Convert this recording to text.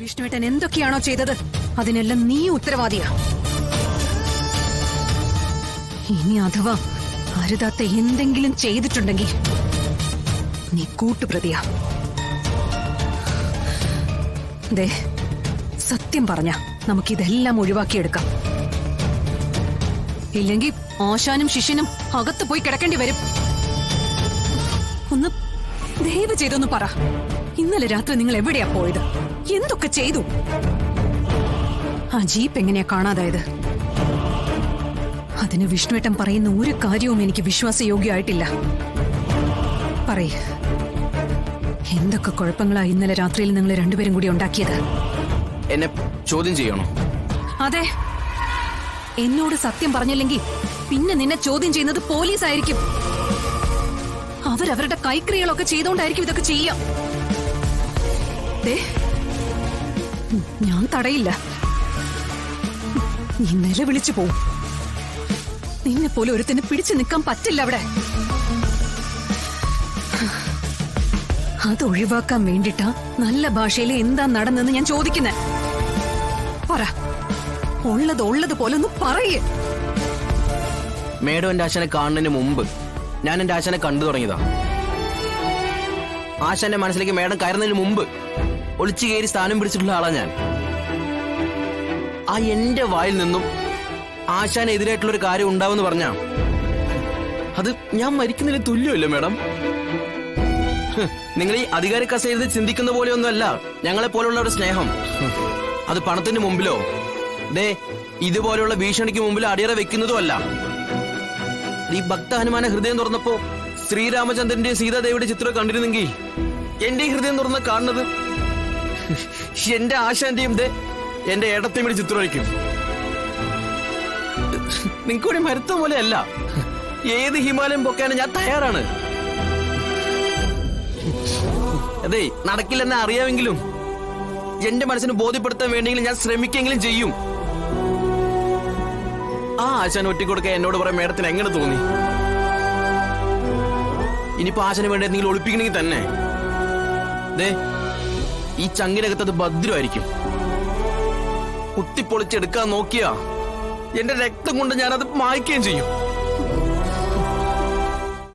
വിഷ്ണുവേട്ടൻ എന്തൊക്കെയാണോ ചെയ്തത് അതിനെല്ലാം നീ ഉത്തരവാദിയാ. ഇനി അഥവാ അരുതാത്ത എന്തെങ്കിലും ചെയ്തിട്ടുണ്ടെങ്കിൽ നീ കൂട്ടുപ്രതിയാ. ദേ, സത്യം പറഞ്ഞ നമുക്കിതെല്ലാം ഒഴിവാക്കിയെടുക്കാം. ഇല്ലെങ്കിൽ ആശാനും ശിഷ്യനും അകത്ത് പോയി കിടക്കേണ്ടി വരും. ഒന്ന് ദയവ് ചെയ്തൊന്ന് പറ, ഇന്നലെ രാത്രി നിങ്ങൾ എവിടെയാ പോയത്? എന്തൊക്കെ ചെയ്തു? ആ ജീപ്പ് എങ്ങനെയാ കാണാതായത്? അതിന് വിഷ്ണുവേട്ടൻ പറയുന്ന ഒരു കാര്യവും എനിക്ക് വിശ്വാസയോഗ്യമായിട്ടില്ല. പറയ്, എന്തൊക്കെ കുഴപ്പങ്ങളാ ഇന്നലെ രാത്രിയിൽ നിങ്ങൾ രണ്ടുപേരും കൂടി ഉണ്ടാക്കിയത്? എന്നെ ചോദ്യം ചെയ്യണോ? അതെ, എന്നോട് സത്യം പറഞ്ഞില്ലെങ്കിൽ പിന്നെ നിന്നെ ചോദ്യം ചെയ്യുന്നത് പോലീസ് ആയിരിക്കും. അവരവരുടെ കൈക്രിയകളൊക്കെ ചെയ്തോണ്ടായിരിക്കും ഇതൊക്കെ ചെയ്യാം. ഞാൻ തടയില്ല. നീ നിലവിളിച്ചു പോവും. നിന്നെ പോലെ ഒരുത്തിന് പിടിച്ചു നിൽക്കാൻ പറ്റില്ല അവിടെ. അത് ഒഴിവാക്കാൻ വേണ്ടിട്ടാ നല്ല ഭാഷയിൽ എന്താ നടന്നെന്ന് ഞാൻ ചോദിക്കുന്നെ. പറ, ഉള്ളത് പോലെ ഒന്ന് പറയേ. മേഡം എന്റെ ആശാനെ കാണുന്നതിന് മുമ്പ് ഞാൻ എന്റെ ആശാനെ കണ്ടു തുടങ്ങിയതാ. ആശാന്റെ മനസ്സിലേക്ക് മേഡം കയറുന്നതിന് മുമ്പ് ഒളിച്ചു കയറി സ്ഥാനം പിടിച്ചിട്ടുള്ള ആളാ ഞാൻ. ആ എന്റെ വായിൽ നിന്നും ആശാനെതിരായിട്ടുള്ള ഒരു കാര്യം ഉണ്ടാവുമെന്ന് പറഞ്ഞാ അത് ഞാൻ മരിക്കുന്നതിന് തുല്യമല്ലേ മേഡം? നിങ്ങൾ ഈ അധികാര കസേരയിൽ ചിന്തിക്കുന്ന പോലെയൊന്നുമല്ല ഞങ്ങളെ പോലുള്ള ഒരു സ്നേഹം. അത് പണത്തിന് മുമ്പിലോ ദേ ഇതുപോലെയുള്ള ഭീഷണിക്ക് മുമ്പിൽ അടിയറ വെക്കുന്നതും അല്ല. ഈ ഭക്ത ഹനുമാനെ ഹൃദയം തുറന്നപ്പോ ശ്രീരാമചന്ദ്രന്റെ സീതാദേവിയുടെ ചിത്രം കണ്ടിരുന്നെങ്കിൽ എന്റെ ഹൃദയം തുറന്ന കാണുന്നത് എന്റെ ആശാന്റെയും എന്റെ ഏടത്തെയും കൂടി ചിത്രമായിരിക്കും. നിങ്ങൾക്കൂടി മരുത്തം പോലെയല്ല. ഏത് ഹിമാലയം പൊക്കാനും ഞാൻ തയ്യാറാണ്. അതെ, നടക്കില്ലെന്ന് അറിയാമെങ്കിലും എന്റെ മനസ്സിന് ബോധ്യപ്പെടുത്താൻ വേണ്ടിയെങ്കിലും ഞാൻ ശ്രമിക്കെങ്കിലും ചെയ്യും. ആ ആശാൻ ഒറ്റിക്കൊടുക്കാൻ എന്നോട് പറയാൻ മേഡത്തിന് എങ്ങനെ തോന്നി? ഇനിയിപ്പോ ആശാന് വേണ്ടി എന്തെങ്കിലും ഒളിപ്പിക്കണമെങ്കിൽ തന്നെ ദേ ഈ ചങ്കിനകത്ത് അത് ഭദ്രമായിരിക്കും. കുത്തിപ്പൊളിച്ചെടുക്കാൻ നോക്കിയാ എന്റെ രക്തം കൊണ്ട് ഞാനത് മായ്ക്കുകയും ചെയ്യും.